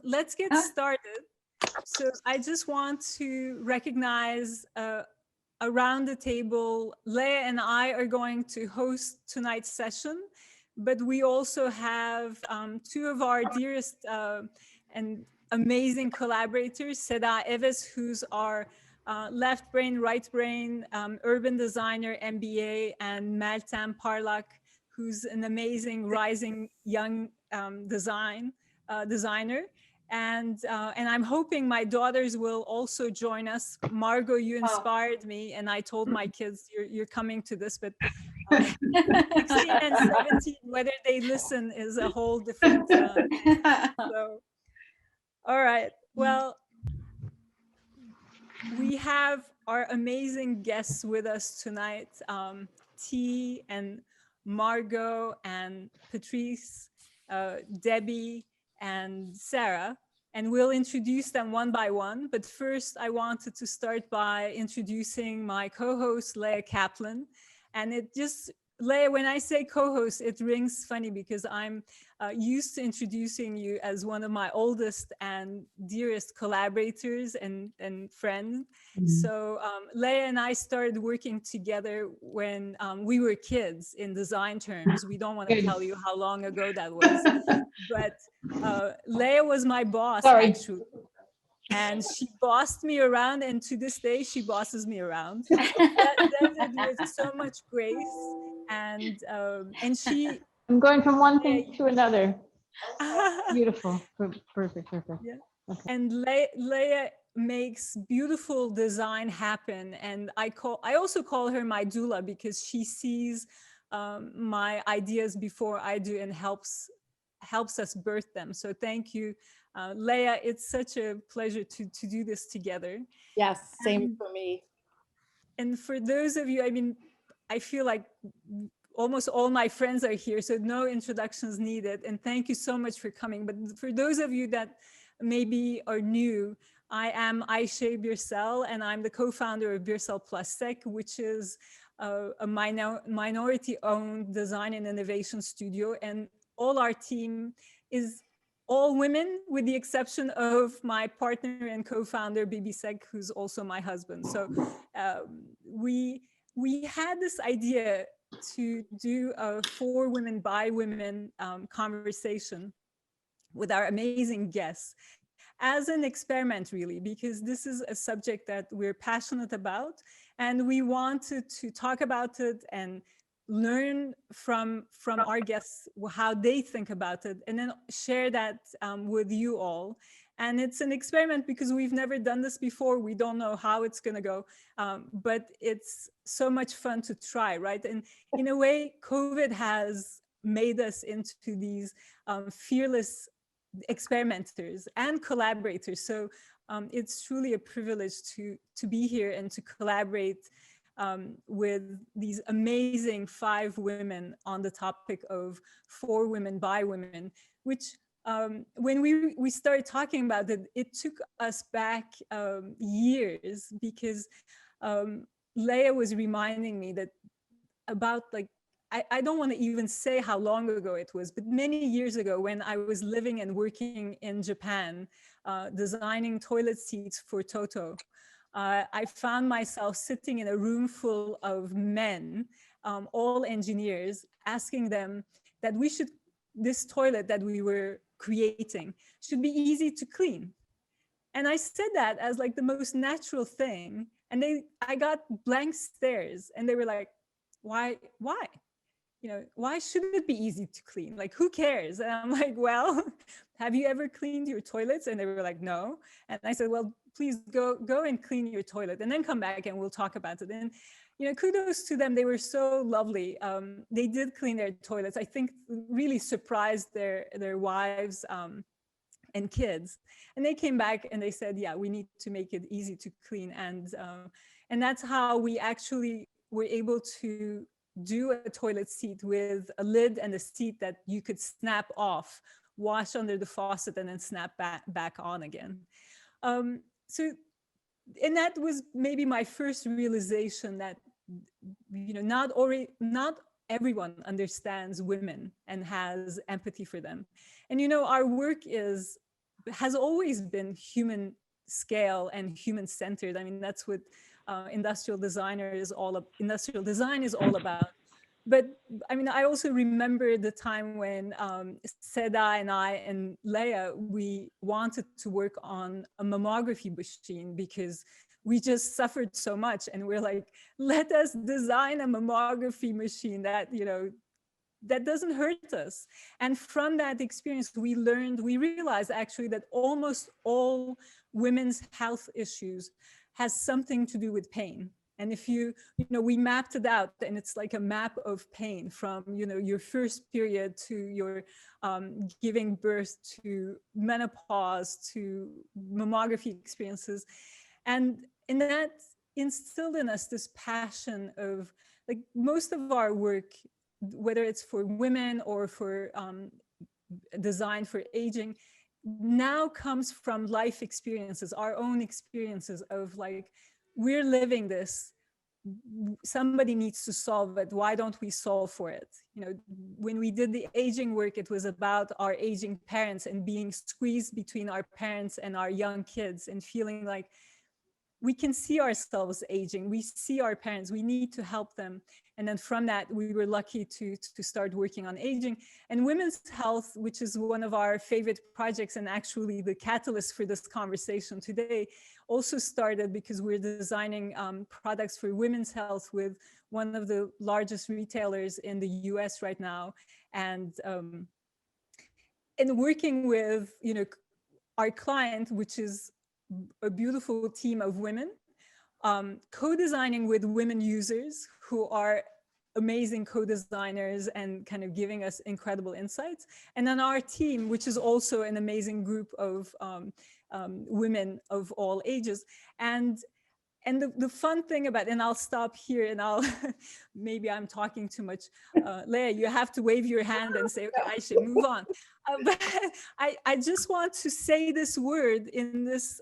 let's get started. So I just want to recognize around the table, Leah and I are going to host tonight's session, but we also have two of our dearest and amazing collaborators, Seda Eves, who's our left brain, right brain, urban designer, MBA, and Meltem Parlak, who's an amazing rising young designer. And I'm hoping my daughters will also join us. Margo, you inspired me, and I told my kids you're coming to this, but 16 and 17, whether they listen is a whole different thing. So, all right. Well, we have our amazing guests with us tonight, Ti and Margo and Patrice, Debbie and Sarah, and we'll introduce them one by one. But first, I wanted to start by introducing my co-host, Leah Kaplan. And it just, Leah, when I say co-host, it rings funny because I'm used to introducing you as one of my oldest and dearest collaborators and friends. So Leah and I started working together when we were kids in design terms. We don't want to tell you how long ago that was, but Leah was my boss actually. And she bossed me around, and to this day, she bosses me around. Does it with so much grace, and she. I'm going from one thing to another. Beautiful, perfect. Yeah. Okay. And Leah makes beautiful design happen, and I also call her my doula because she sees my ideas before I do and helps us birth them. So thank you. Leah, it's such a pleasure to do this together. Yes, same for me. And for those of you, I mean, I feel like almost all my friends are here, so no introductions needed. And thank you so much for coming. But for those of you that maybe are new, I am Aisha Birsel, and I'm the co-founder of Birsel+Seck, which is a minority-owned design and innovation studio. And all our team is all women, with the exception of my partner and co-founder, Birsel+Seck, who's also my husband. So we had this idea to do a for women by women conversation with our amazing guests as an experiment, really, because this is a subject that we're passionate about, and we wanted to talk about it and learn from our guests how they think about it, and then share that with you all. And it's an experiment because we've never done this before. We don't know how it's going to go, but it's so much fun to try, right? And in a way, COVID has made us into these fearless experimenters and collaborators. So it's truly a privilege to be here and to collaborate with these amazing 5 women on the topic of for women by women, which when we started talking about it, it took us back years, because Leah was reminding me that about like, I don't want to even say how long ago it was, but many years ago when I was living and working in Japan, designing toilet seats for Toto, I found myself sitting in a room full of men, all engineers, asking them that this toilet that we were creating should be easy to clean. And I said that as like the most natural thing. And I got blank stares, and they were like, why? You know, why should it be easy to clean? Like, who cares? And I'm like, well, have you ever cleaned your toilets? And they were like, no. And I said, well, please go and clean your toilet, and then come back and we'll talk about it. And, you know, kudos to them. They were so lovely. They did clean their toilets. I think really surprised their wives and kids. And they came back and they said, yeah, we need to make it easy to clean. And that's how we actually were able to do a toilet seat with a lid and a seat that you could snap off, wash under the faucet, and then snap back on again. So, and that was maybe my first realization that, you know, not everyone understands women and has empathy for them. And, you know, our work is has always been human scale and human centered. I mean, that's what industrial design is all about. But I mean, I also remember the time when Seda and I and Leia, we wanted to work on a mammography machine because we just suffered so much. And we're like, let us design a mammography machine that, you know, that doesn't hurt us. And from that experience, we realized actually that almost all women's health issues has something to do with pain. And if you know, we mapped it out, and it's like a map of pain from, you know, your first period to your giving birth to menopause to mammography experiences. And that instilled in us this passion of, like, most of our work, whether it's for women or for design for aging, now comes from life experiences, our own experiences of, like, we're living this, somebody needs to solve it, why don't we solve for it? You know, when we did the aging work, it was about our aging parents and being squeezed between our parents and our young kids and feeling like we can see ourselves aging, we see our parents, we need to help them. And then from that, we were lucky to start working on aging. And women's health, which is one of our favorite projects and actually the catalyst for this conversation today, also started because we're designing products for women's health with one of the largest retailers in the US right now. And working with, you know, our client, which is a beautiful team of women, co-designing with women users who are amazing co-designers and kind of giving us incredible insights. And then our team, which is also an amazing group of women of all ages. And the fun thing about, and I'll stop here and I'll, maybe I'm talking too much. Leia, you have to wave your hand and say, okay, I should move on. But I just want to say this word in this,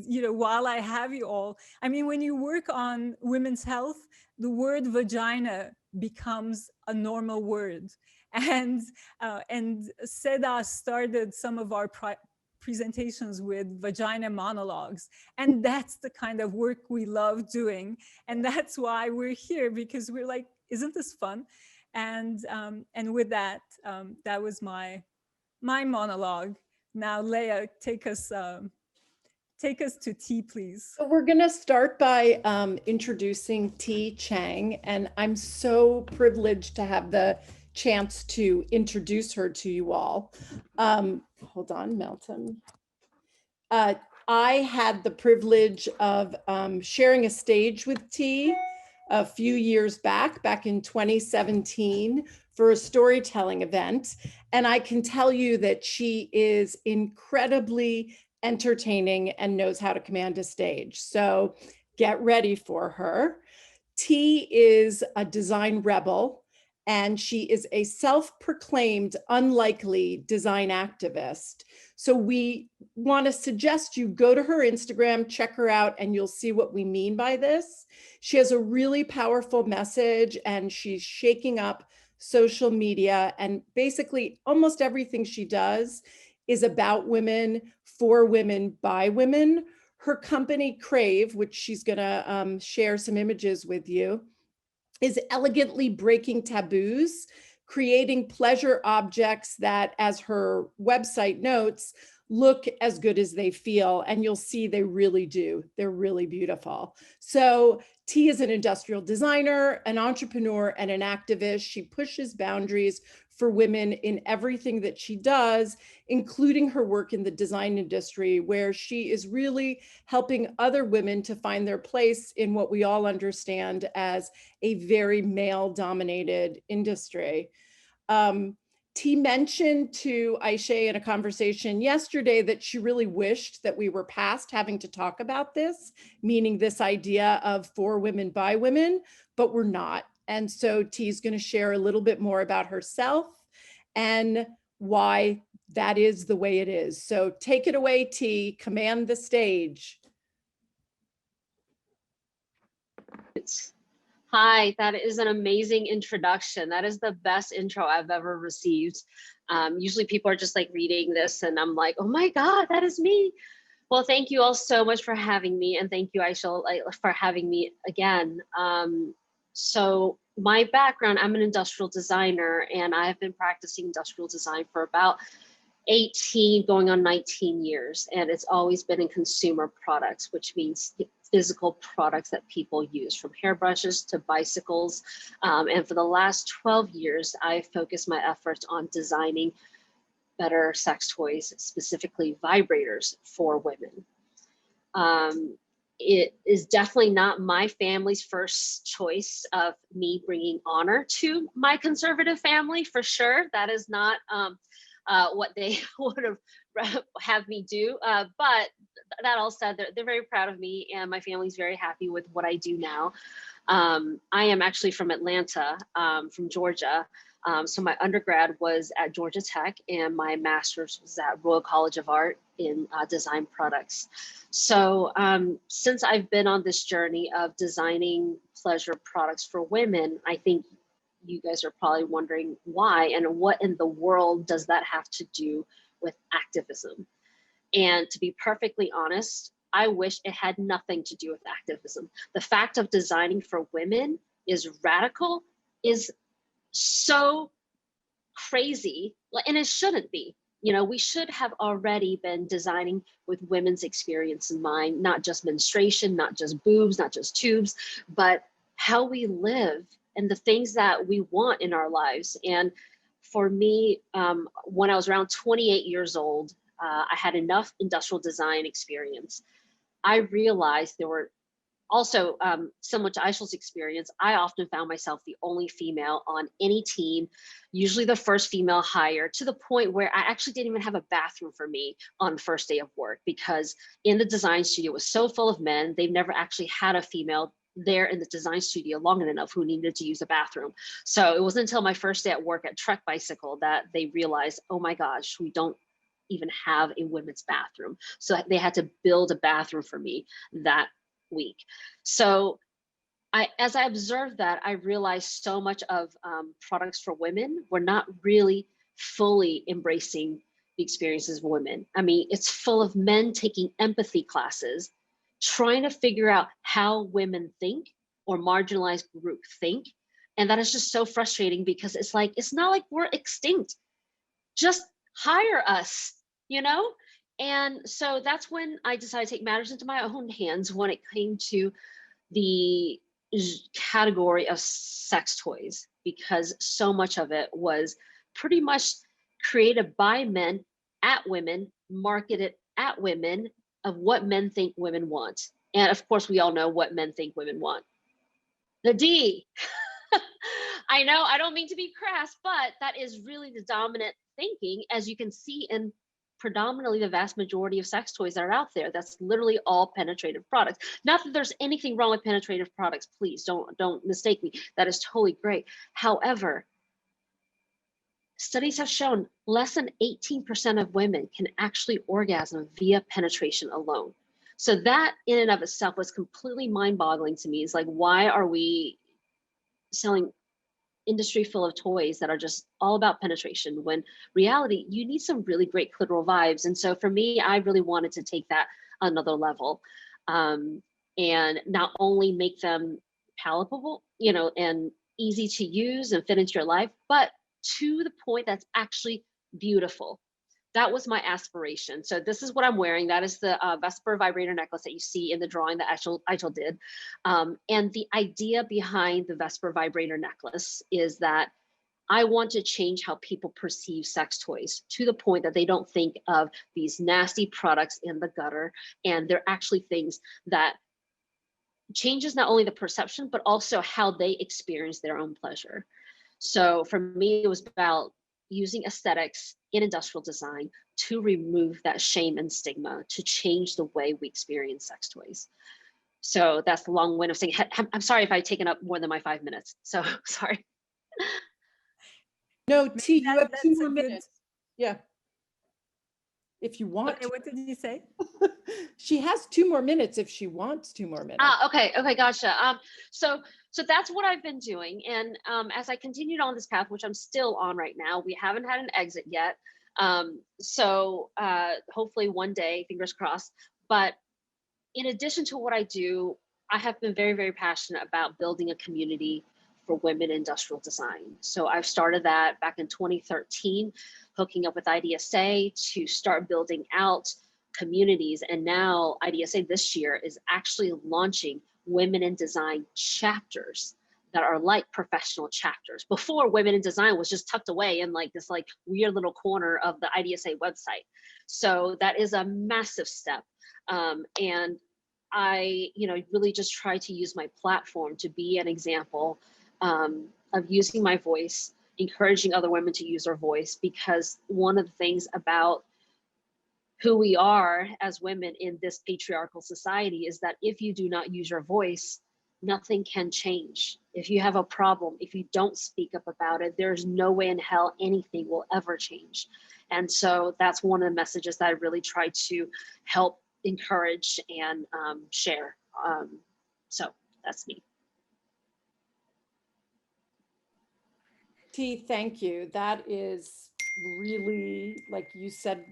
you know, while I have you all. I mean, when you work on women's health, the word vagina becomes a normal word. And Seda started some of our presentations with vagina monologues, and that's the kind of work we love doing, and that's why we're here, because we're like, isn't this fun? And with that, that was my monologue. Now, Leia, take us to Ti, please. So we're going to start by introducing Ti Chang, and I'm so privileged to have the chance to introduce her to you all. Hold on, Melton. I had the privilege of sharing a stage with Ti a few years back in 2017 for a storytelling event. And I can tell you that she is incredibly entertaining and knows how to command a stage. So get ready for her. Ti is a design rebel, and she is a self-proclaimed unlikely design activist. So we want to suggest you go to her Instagram, check her out, and you'll see what we mean by this. She has a really powerful message, and she's shaking up social media, and basically almost everything she does is about women, for women, by women. Her company, Crave, which she's going to share some images with you, is elegantly breaking taboos, creating pleasure objects that, as her website notes, look as good as they feel. And you'll see they really do. They're really beautiful. So Ti is an industrial designer, an entrepreneur, and an activist. She pushes boundaries for women in everything that she does, including her work in the design industry, where she is really helping other women to find their place in what we all understand as a very male-dominated industry. Ti mentioned to Aisha in a conversation yesterday that she really wished that we were past having to talk about this, meaning this idea of for women, by women, but we're not. And so Ti's going to share a little bit more about herself and why that is the way it is. So take it away, Ti, command the stage. Hi, that is an amazing introduction. That is the best intro I've ever received. Usually people are just like reading this and I'm like, oh my God, that is me. Well, thank you all so much for having me. And thank you, Aishel, for having me again. So my background, I'm an industrial designer, and I've been practicing industrial design for about 18 going on 19 years. And it's always been in consumer products, which means physical products that people use, from hairbrushes to bicycles. And for the last 12 years, I've focused my efforts on designing better sex toys, specifically vibrators for women. It is definitely not my family's first choice of me bringing honor to my conservative family, for sure. That is not what they would have me do. But that all said, they're very proud of me, and my family's very happy with what I do now. I am actually from Atlanta, from Georgia. So my undergrad was at Georgia Tech, and my master's was at Royal College of Art in design products. So since I've been on this journey of designing pleasure products for women, I think you guys are probably wondering why, and what in the world does that have to do with activism? And to be perfectly honest, I wish it had nothing to do with activism. The fact of designing for women is radical, is so crazy, and it shouldn't be. You know, we should have already been designing with women's experience in mind, not just menstruation, not just boobs, not just tubes, but how we live and the things that we want in our lives. And for me, when I was around 28 years old, I had enough industrial design experience. I realized there were also, similar to Aishel's experience, I often found myself the only female on any team, usually the first female hire, to the point where I actually didn't even have a bathroom for me on the first day of work, because in the design studio it was so full of men, they've never actually had a female there in the design studio long enough who needed to use a bathroom. So it wasn't until my first day at work at Trek Bicycle that they realized, oh my gosh, we don't even have a women's bathroom. So they had to build a bathroom for me that week. So as I observed that, I realized so much of products for women were not really fully embracing the experiences of women. I mean, it's full of men taking empathy classes, trying to figure out how women think or marginalized group think. And that is just so frustrating, because it's like, it's not like we're extinct. Just hire us, you know? And so that's when I decided to take matters into my own hands when it came to the category of sex toys, because so much of it was pretty much created by men at women, marketed at women, of what men think women want. And of course, we all know what men think women want. The D. I know, I don't mean to be crass, but that is really the dominant thinking, as you can see in predominantly the vast majority of sex toys that are out there. That's literally all penetrative products. Not that there's anything wrong with penetrative products, please don't mistake me. That is totally great. However, studies have shown less than 18% of women can actually orgasm via penetration alone. So that in and of itself was completely mind-boggling to me. It's like, why are we selling industry full of toys that are just all about penetration, when reality, you need some really great clitoral vibes? And so for me, I really wanted to take that another level, and not only make them palatable, you know, and easy to use and fit into your life, but to the point that's actually beautiful. That was my aspiration. So this is what I'm wearing. That is the Vesper vibrator necklace that you see in the drawing that Aishel did. And the idea behind the Vesper vibrator necklace is that I want to change how people perceive sex toys, to the point that they don't think of these nasty products in the gutter, and they're actually things that changes not only the perception, but also how they experience their own pleasure. So for me, it was about using aesthetics in industrial design to remove that shame and stigma, to change the way we experience sex toys. So that's the long way of saying, I'm sorry if I've taken up more than my 5 minutes. So sorry. No, T, you have 2 more a good- minutes. Yeah. if you want Okay, what did you say? to. She has 2 more minutes if she wants 2 more minutes. Okay, gotcha. So that's what I've been doing, and as I continued on this path, which I'm still on right now, we haven't had an exit yet. So hopefully one day, fingers crossed. But in addition to what I do, I have been very, very passionate about building a community for women in industrial design. So I've started that back in 2013, hooking up with IDSA to start building out communities. And now IDSA this year is actually launching women in design chapters that are like professional chapters. Before, women in design was just tucked away in like this like weird little corner of the IDSA website. So that is a massive step. And I, really just try to use my platform to be an example of using my voice, encouraging other women to use their voice, because one of the things about who we are as women in this patriarchal society is that if you do not use your voice, nothing can change. If you have a problem, if you don't speak up about it, there's no way in hell anything will ever change. And so that's one of the messages that I really try to help encourage and share. So that's me. Ti, thank you. That is really, like you said,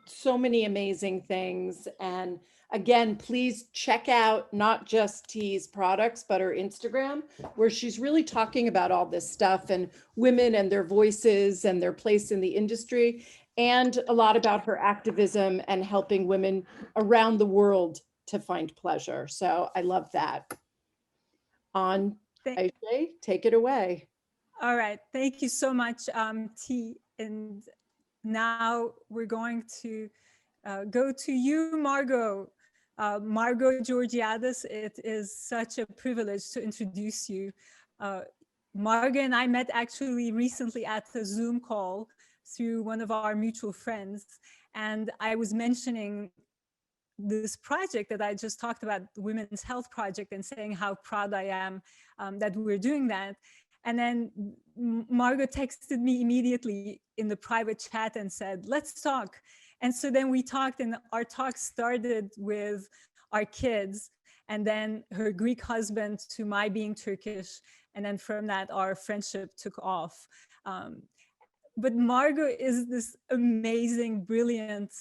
so many amazing things. And again, please check out not just Ti's products, but her Instagram, where she's really talking about all this stuff and women and their voices and their place in the industry, and a lot about her activism and helping women around the world to find pleasure. So I love that. On Aisha, take it away. All right, thank you so much, Ti. And now we're going to go to you, Margo. Margo Georgiadis, it is such a privilege to introduce you. Margo and I met actually recently at a Zoom call through one of our mutual friends. And I was mentioning this project that I just talked about, the Women's Health Project, and saying how proud I am that we're doing that. And then Margo texted me immediately in the private chat and said, let's talk. And so then we talked, and our talk started with our kids, and then her Greek husband to my being Turkish. And then from that, our friendship took off. But Margo is this amazing, brilliant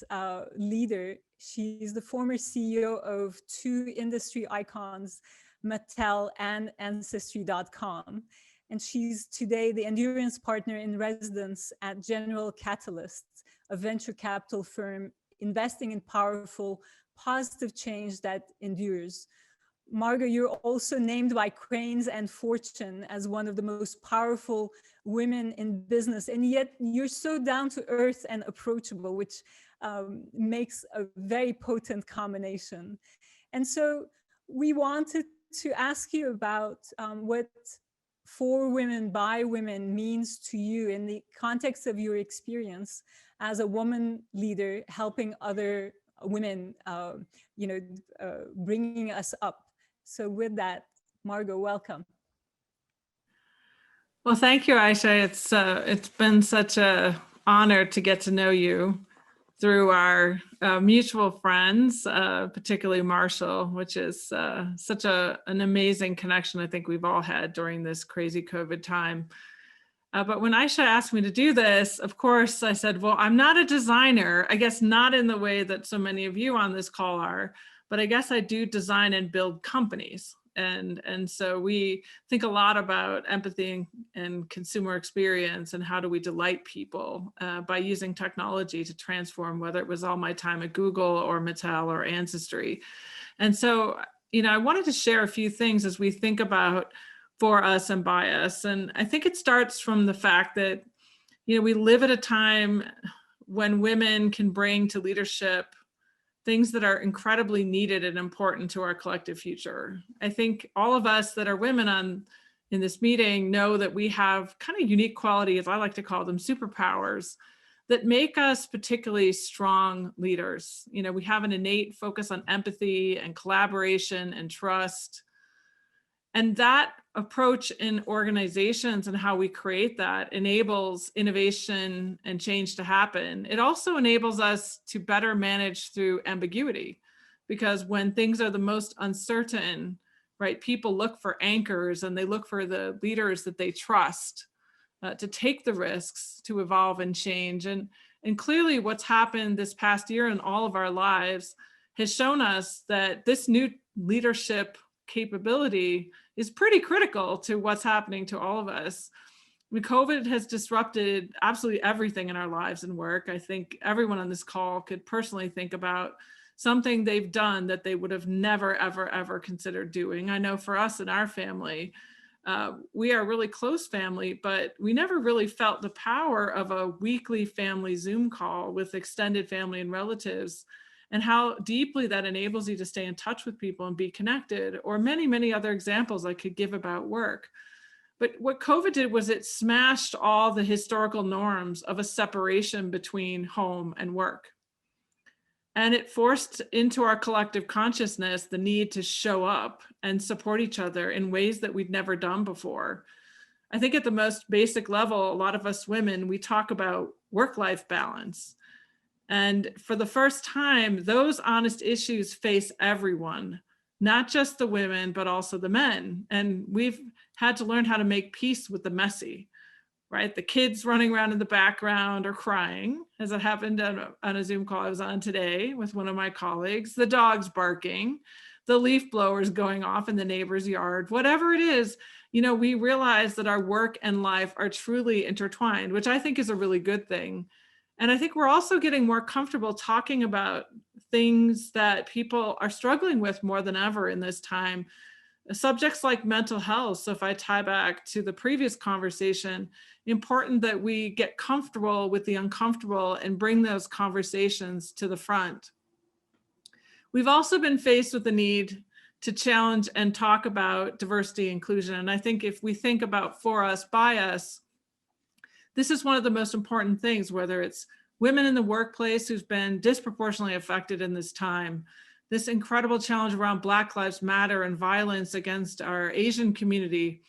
leader. She's the former CEO of 2 industry icons, Mattel and Ancestry.com. And she's today the endurance partner in residence at General Catalyst, a venture capital firm investing in powerful, positive change that endures. Margo, you're also named by Cranes and Fortune as one of the most powerful women in business, and yet you're so down to earth and approachable, which makes a very potent combination. And so we wanted to ask you about what for women by women means to you in the context of your experience as a woman leader, helping other women, bringing us up. So with that, Margo, welcome. Well, thank you, Aisha. It's been such an honor to get to know you through our mutual friends, particularly Marshall, which is such an amazing connection I think we've all had during this crazy COVID time. But when Aisha asked me to do this, of course, I said, well, I'm not a designer, I guess not in the way that so many of you on this call are, but I guess I do design and build companies. And so we think a lot about empathy and consumer experience and how do we delight people by using technology to transform, whether it was all my time at Google or Mattel or Ancestry. And so, I wanted to share a few things as we think about for us and by us. And I think it starts from the fact that, we live at a time when women can bring to leadership things that are incredibly needed and important to our collective future. I think all of us that are women in this meeting know that we have kind of unique qualities, I like to call them superpowers, that make us particularly strong leaders. We have an innate focus on empathy and collaboration and trust. And that approach in organizations and how we create that enables innovation and change to happen. It also enables us to better manage through ambiguity, because when things are the most uncertain, right, people look for anchors and they look for the leaders that they trust to take the risks, to evolve and change. And clearly what's happened this past year in all of our lives has shown us that this new leadership capability is pretty critical to what's happening to all of us. I mean, COVID has disrupted absolutely everything in our lives and work. I think everyone on this call could personally think about something they've done that they would have never, ever, ever considered doing. I know for us in our family, we are a really close family, but we never really felt the power of a weekly family Zoom call with extended family and relatives, and how deeply that enables you to stay in touch with people and be connected, or many, many other examples I could give about work. But what COVID did was it smashed all the historical norms of a separation between home and work. And it forced into our collective consciousness the need to show up and support each other in ways that we'd never done before. I think at the most basic level, a lot of us women, we talk about work-life balance. And for the first time, those honest issues face everyone, not just the women, but also the men. And we've had to learn how to make peace with the messy, right? The kids running around in the background or crying, as it happened on a Zoom call I was on today with one of my colleagues, the dogs barking, the leaf blowers going off in the neighbor's yard, whatever it is, you know, we realize that our work and life are truly intertwined, which I think is a really good thing. And I think we're also getting more comfortable talking about things that people are struggling with more than ever in this time. Subjects like mental health. So if I tie back to the previous conversation, important that we get comfortable with the uncomfortable and bring those conversations to the front. We've also been faced with the need to challenge and talk about diversity and inclusion. And I think if we think about for us, by us, this is one of the most important things, whether it's women in the workplace who's been disproportionately affected in this time, this incredible challenge around Black Lives Matter and violence against our Asian community.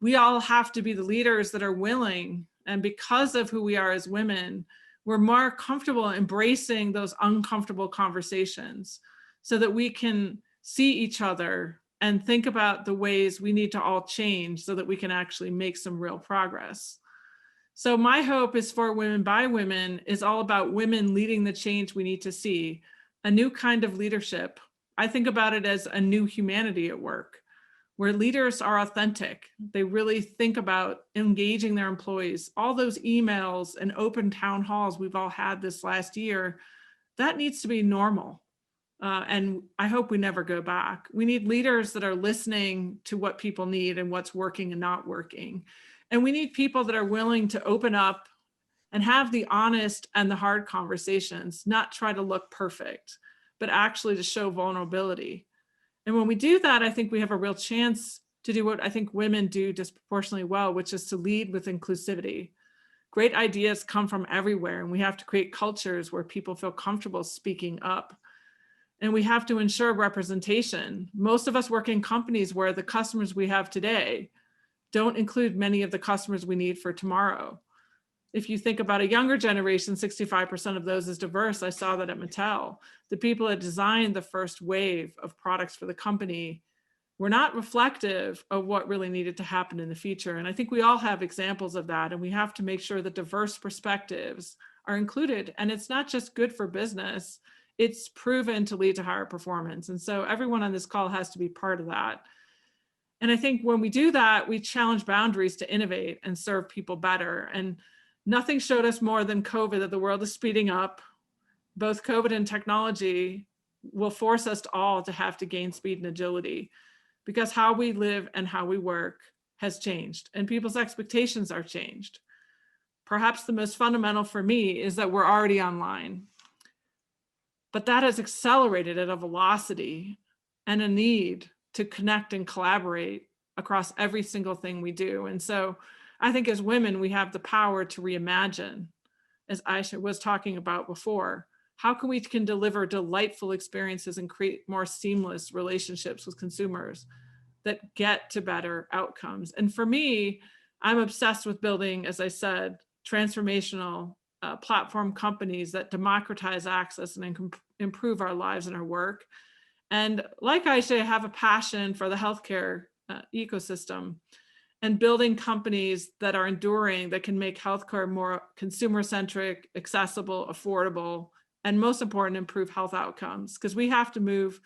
We all have to be the leaders that are willing, and because of who we are as women, we're more comfortable embracing those uncomfortable conversations so that we can see each other and think about the ways we need to all change so that we can actually make some real progress. So my hope is for Women by Women is all about women leading the change we need to see, a new kind of leadership. I think about it as a new humanity at work, where leaders are authentic. They really think about engaging their employees. All those emails and open town halls we've all had this last year, that needs to be normal. And I hope we never go back. We need leaders that are listening to what people need and what's working and not working. And we need people that are willing to open up and have the honest and the hard conversations, not try to look perfect, but actually to show vulnerability. And when we do that, I think we have a real chance to do what I think women do disproportionately well, which is to lead with inclusivity. Great ideas come from everywhere, and we have to create cultures where people feel comfortable speaking up. And we have to ensure representation. Most of us work in companies where the customers we have today don't include many of the customers we need for tomorrow. If you think about a younger generation, 65% of those is diverse. I saw that at Mattel. The people that designed the first wave of products for the company were not reflective of what really needed to happen in the future. And I think we all have examples of that. And we have to make sure that diverse perspectives are included. And it's not just good for business, it's proven to lead to higher performance. And so everyone on this call has to be part of that. And I think when we do that, we challenge boundaries to innovate and serve people better. And nothing showed us more than COVID that the world is speeding up. Both COVID and technology will force us all to have to gain speed and agility, because how we live and how we work has changed and people's expectations are changed. Perhaps the most fundamental for me is that we're already online, but that has accelerated at a velocity and a need to connect and collaborate across every single thing we do. And so I think as women, we have the power to reimagine, as Aisha was talking about before. How can we deliver delightful experiences and create more seamless relationships with consumers that get to better outcomes. And for me, I'm obsessed with building, as I said, transformational platform companies that democratize access and improve our lives and our work. And like Aisha, I have a passion for the healthcare ecosystem and building companies that are enduring, that can make healthcare more consumer-centric, accessible, affordable, and most important, improve health outcomes. Because we have to move,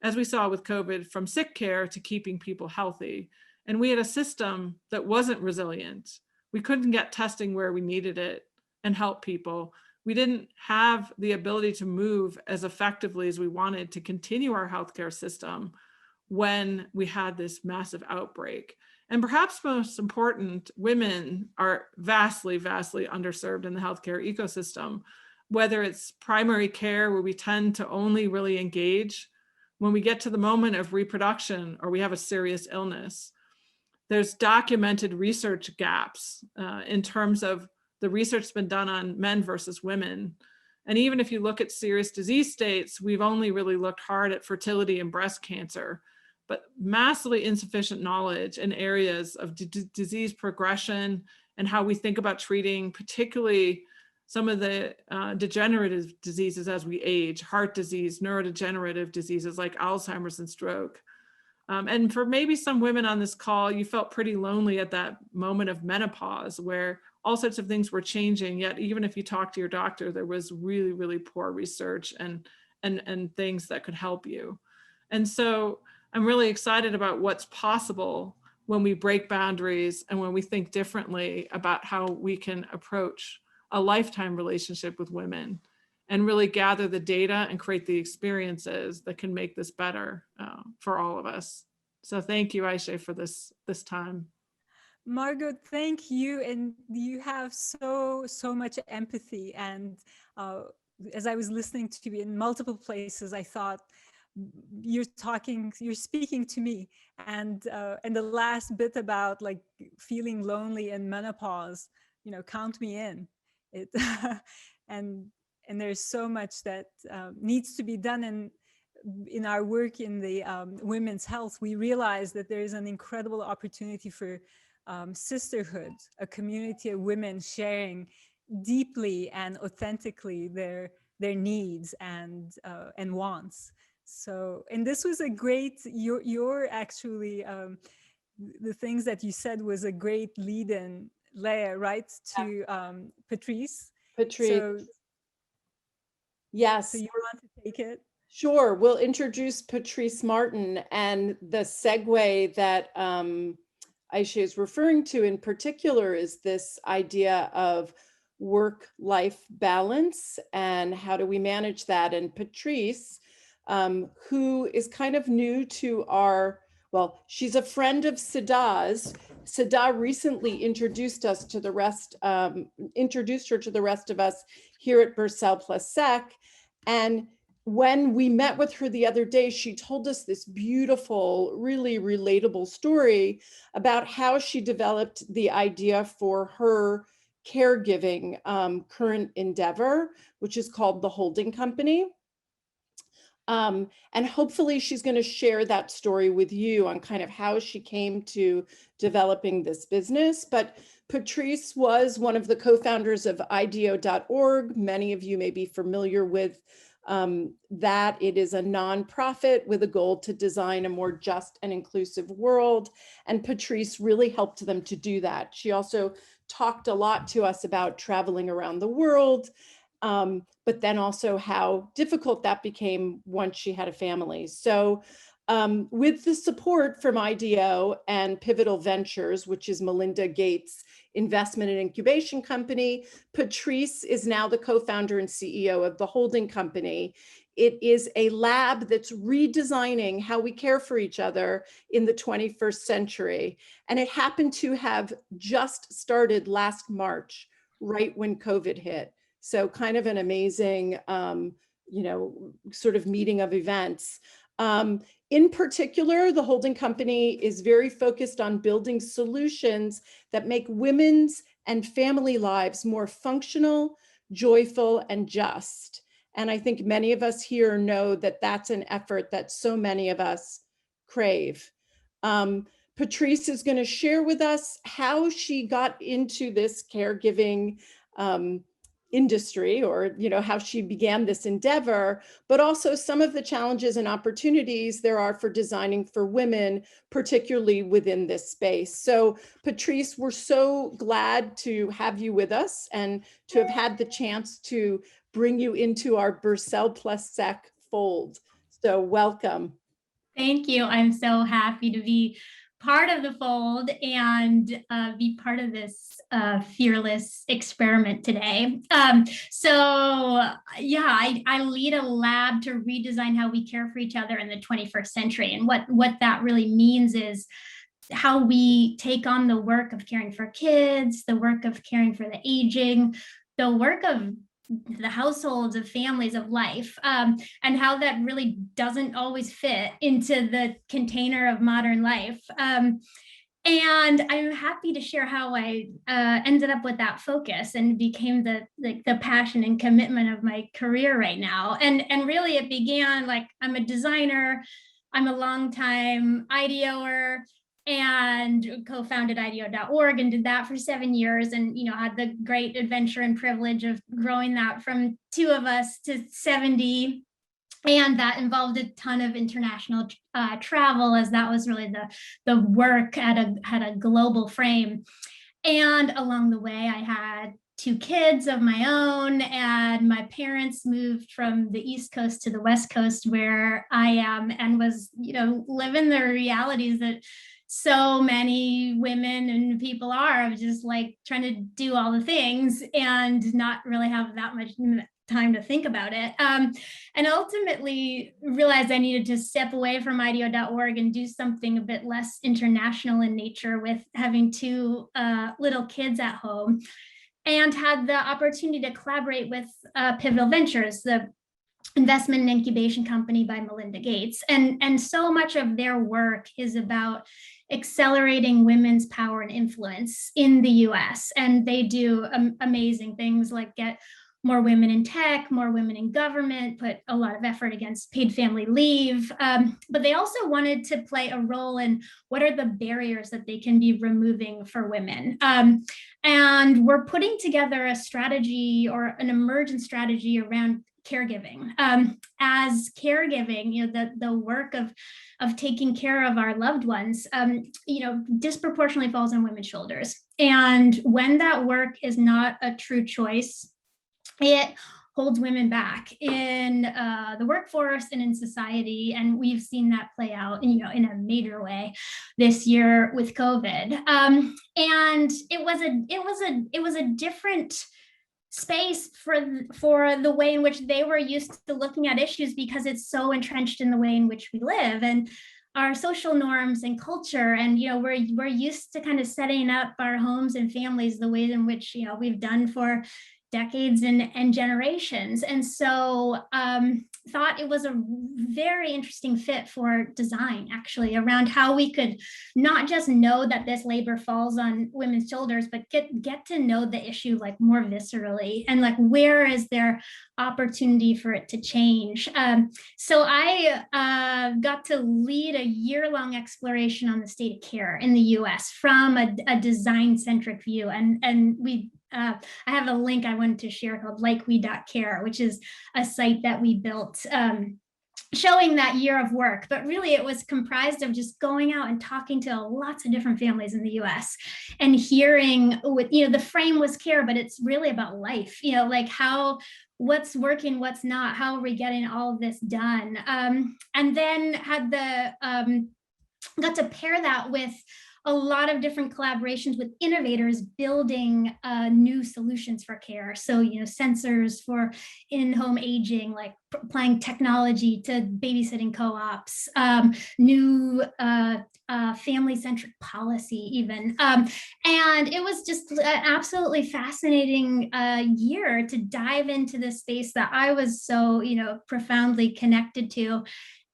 as we saw with COVID, from sick care to keeping people healthy. And we had a system that wasn't resilient. We couldn't get testing where we needed it and help people. We didn't have the ability to move as effectively as we wanted to continue our healthcare system when we had this massive outbreak. And perhaps most important, women are vastly, vastly underserved in the healthcare ecosystem, whether it's primary care, where we tend to only really engage when we get to the moment of reproduction or we have a serious illness. There's documented research gaps in terms of the research that's been done on men versus women. And even if you look at serious disease states, we've only really looked hard at fertility and breast cancer, but massively insufficient knowledge in areas of disease progression and how we think about treating, particularly some of the degenerative diseases as we age, heart disease, neurodegenerative diseases like Alzheimer's and stroke. And for maybe some women on this call, you felt pretty lonely at that moment of menopause where all sorts of things were changing, yet even if you talked to your doctor, there was really, really poor research and things that could help you. And so I'm really excited about what's possible when we break boundaries and when we think differently about how we can approach a lifetime relationship with women and really gather the data and create the experiences that can make this better for all of us. So thank you, Aisha, for this time. Margo, thank you. And you have so much empathy. And as I was listening to you in multiple places, I thought, you're speaking to me. And the last bit about like feeling lonely in menopause, count me in. And there's so much that needs to be done. And in our work in the women's health, we realize that there is an incredible opportunity for sisterhood, a community of women sharing deeply and authentically their needs and wants. So, and this was a great, you're actually, the things that you said was a great lead-in, Leah, right, to Patrice? Patrice. Yes. So you want to take it? Sure. We'll introduce Patrice Martin, and the segue that Aisha is referring to in particular is this idea of work-life balance and how do we manage that. And Patrice, who is kind of new to she's a friend of Siddha's. Siddha recently introduced her to the rest of us here at Birsel+Seck. And when we met with her the other day, she told us this beautiful, really relatable story about how she developed the idea for her caregiving current endeavor, which is called the Holding Company. And hopefully she's going to share that story with you on kind of how she came to developing this business. But Patrice was one of the co-founders of IDEO.org. Many of you may be familiar with that. It is a nonprofit with a goal to design a more just and inclusive world. And Patrice really helped them to do that. She also talked a lot to us about traveling around the world, but then also how difficult that became once she had a family. So with the support from IDEO and Pivotal Ventures, which is Melinda Gates' investment and incubation company, Patrice is now the co-founder and CEO of the Holding Company. It is a lab that's redesigning how we care for each other in the 21st century. And it happened to have just started last March, right when COVID hit. So kind of an amazing, sort of meeting of events. In particular, the Holding Company is very focused on building solutions that make women's and family lives more functional, joyful, and just. And I think many of us here know that that's an effort that so many of us crave. Patrice is going to share with us how she got into this caregiving industry, or how she began this endeavor, but also some of the challenges and opportunities there are for designing for women, particularly within this space. So Patrice, we're so glad to have you with us and to have had the chance to bring you into our Birsel+Seck fold. So welcome. Thank you. I'm so happy to be part of the fold and be part of this fearless experiment today. I lead a lab to redesign how we care for each other in the 21st century. And what that really means is how we take on the work of caring for kids, the work of caring for the aging, the work of the households, of families, of life, and how that really doesn't always fit into the container of modern life. And I'm happy to share how I ended up with that focus and became the passion and commitment of my career right now. And really it began I'm a designer, I'm a longtime IDEOer, and co-founded IDEO.org and did that for 7 years, and had the great adventure and privilege of growing that from 2 of us to 70. And that involved a ton of international travel, as that was really the work had a global frame. And along the way, I had 2 kids of my own, and my parents moved from the East Coast to the West Coast, where I am, and was living the realities that so many women and people are, of just trying to do all the things and not really have that much time to think about it. And ultimately realized I needed to step away from IDEO.org and do something a bit less international in nature, with having 2 little kids at home, and had the opportunity to collaborate with Pivotal Ventures, the investment and incubation company by Melinda Gates. And so much of their work is about accelerating women's power and influence in the US. And they do amazing things like get more women in tech, more women in government, put a lot of effort against paid family leave. But they also wanted to play a role in what are the barriers that they can be removing for women. And we're putting together a strategy, or an emergent strategy, around caregiving. As caregiving, the work of taking care of our loved ones, disproportionately falls on women's shoulders. And when that work is not a true choice, it holds women back in the workforce and in society. And we've seen that play out, in a major way this year with COVID. And it was a different space for the way in which they were used to looking at issues, because it's so entrenched in the way in which we live and our social norms and culture. And we're used to kind of setting up our homes and families the ways in which we've done for decades and generations. And so thought it was a very interesting fit for design, actually, around how we could not just know that this labor falls on women's shoulders, but get to know the issue more viscerally, and where is there opportunity for it to change. So I got to lead a year-long exploration on the state of care in the US from a design-centric view. And we I have a link I wanted to share called LikeWe.care, which is a site that we built showing that year of work. But really it was comprised of just going out and talking to lots of different families in the US and hearing the frame was care, but it's really about life, what's working, what's not, how are we getting all of this done? And then had got to pair that with a lot of different collaborations with innovators building new solutions for care. So, sensors for in-home aging, applying technology to babysitting co-ops, new family-centric policy even. And it was just an absolutely fascinating year to dive into this space that I was so, profoundly connected to,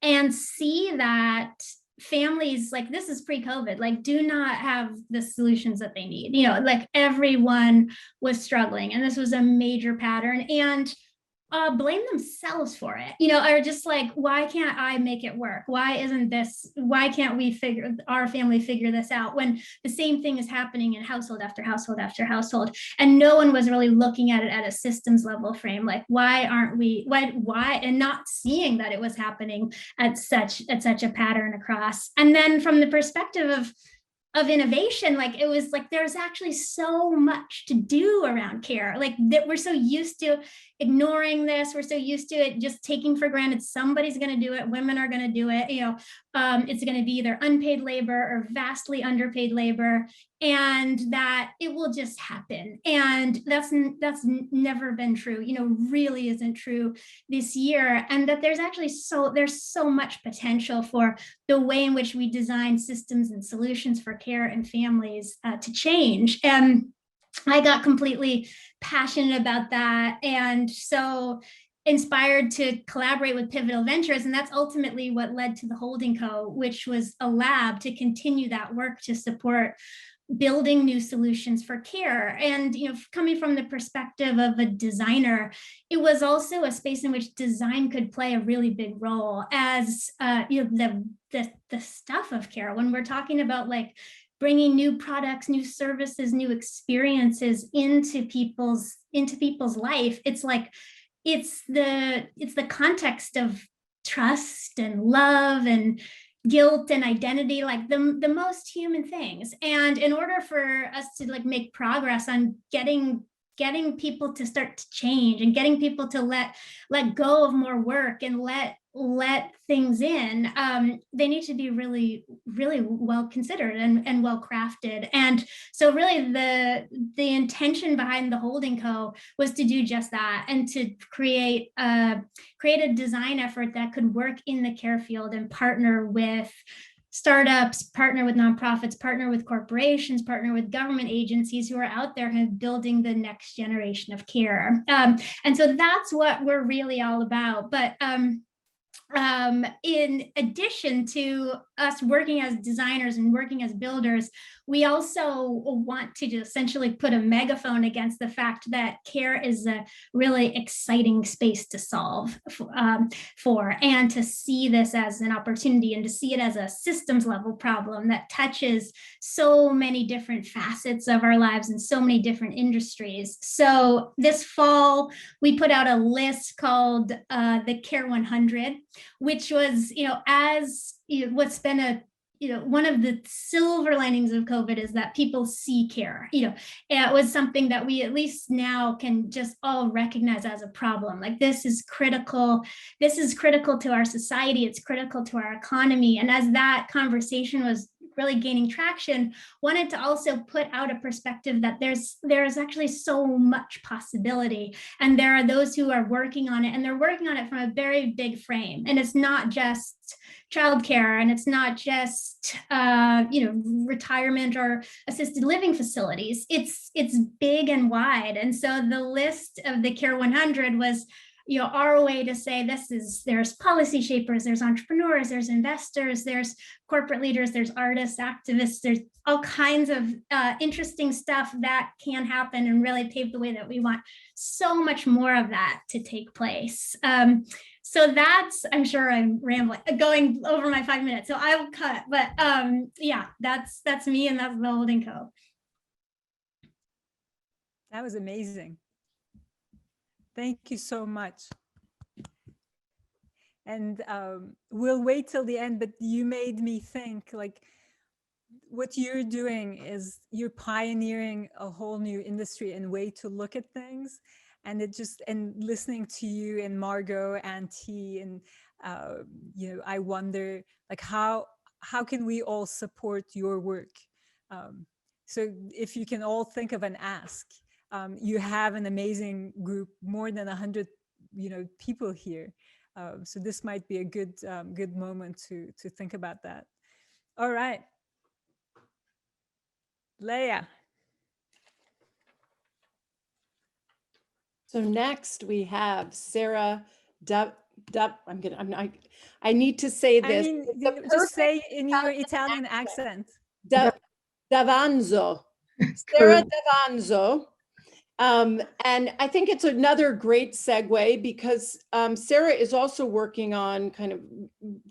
and see that families, this is pre-COVID, do not have the solutions that they need. Everyone was struggling, and this was a major pattern. And blame themselves for it, you know, or just like, why can't I make it work? Why can't our family figure this out, when the same thing is happening in household after household after household, and no one was really looking at it at a systems level frame, like why, and not seeing that it was happening at such a pattern across. And then from the perspective of innovation, like it was like there's actually so much to do around care, like that we're so used to ignoring this, we're so used to it just taking for granted somebody's going to do it, women are going to do it, you know, it's going to be either unpaid labor or vastly underpaid labor, and that it will just happen. And that's never been true, you know, really isn't true this year. And that there's actually there's so much potential for the way in which we design systems and solutions for care and families to change. And I got completely passionate about that, and so inspired to collaborate with Pivotal Ventures. And that's ultimately what led to the Holding Co., which was a lab to continue that work to support building new solutions for care. And, you know, coming from the perspective of a designer, it was also a space in which design could play a really big role as, you know, the stuff of care. When we're talking about like bringing new products, new services, new experiences into people's life, it's like, it's the context of trust and love and guilt and identity, like the most human things. And in order for us to like make progress on getting people to start to change and getting people to let go of more work and let things in, they need to be really, really well considered and well crafted. And so really the intention behind the Holding Co. was to do just that, and to create a design effort that could work in the care field and partner with startups, partner with nonprofits, partner with corporations, partner with government agencies who are out there kind of building the next generation of care. And so that's what we're really all about. But in addition to us working as designers and working as builders, we also want to just essentially put a megaphone against the fact that care is a really exciting space to solve for, and to see this as an opportunity, and to see it as a systems level problem that touches so many different facets of our lives and so many different industries. So this fall, we put out a list called the Care 100, which was, you know, as you know, what's been a, you know, one of the silver linings of COVID is that people see care. You know, it was something that we at least now can just all recognize as a problem. Like this is critical. This is critical to our society. It's critical to our economy. And as that conversation was really gaining traction, wanted to also put out a perspective that there's actually so much possibility, and there are those who are working on it, and they're working on it from a very big frame. And it's not just childcare, and it's not just you know, retirement or assisted living facilities. It's big and wide. And so the list of the Care 100 was, you know, our way to say there's policy shapers, there's entrepreneurs, there's investors, there's corporate leaders, there's artists, activists, there's all kinds of interesting stuff that can happen and really pave the way that we want so much more of that to take place. So that's, I'm sure I'm rambling, going over my 5 minutes, so I will cut. But yeah, that's me, and that's the Holding Co. That was amazing. Thank you so much. And we'll wait till the end, but you made me think, like, what you're doing is you're pioneering a whole new industry and way to look at things. And and listening to you and Margo and Ti, and you know, I wonder, like, how can we all support your work? So if you can all think of an ask. You have an amazing group, more than 100, you know, people here. So this might be a good moment to think about that. All right, Leah. So next we have Sarah I need to say this. I mean, just say in your Italian accent. DaVanzo. Sarah DaVanzo. And I think it's another great segue because Sarah is also working on kind of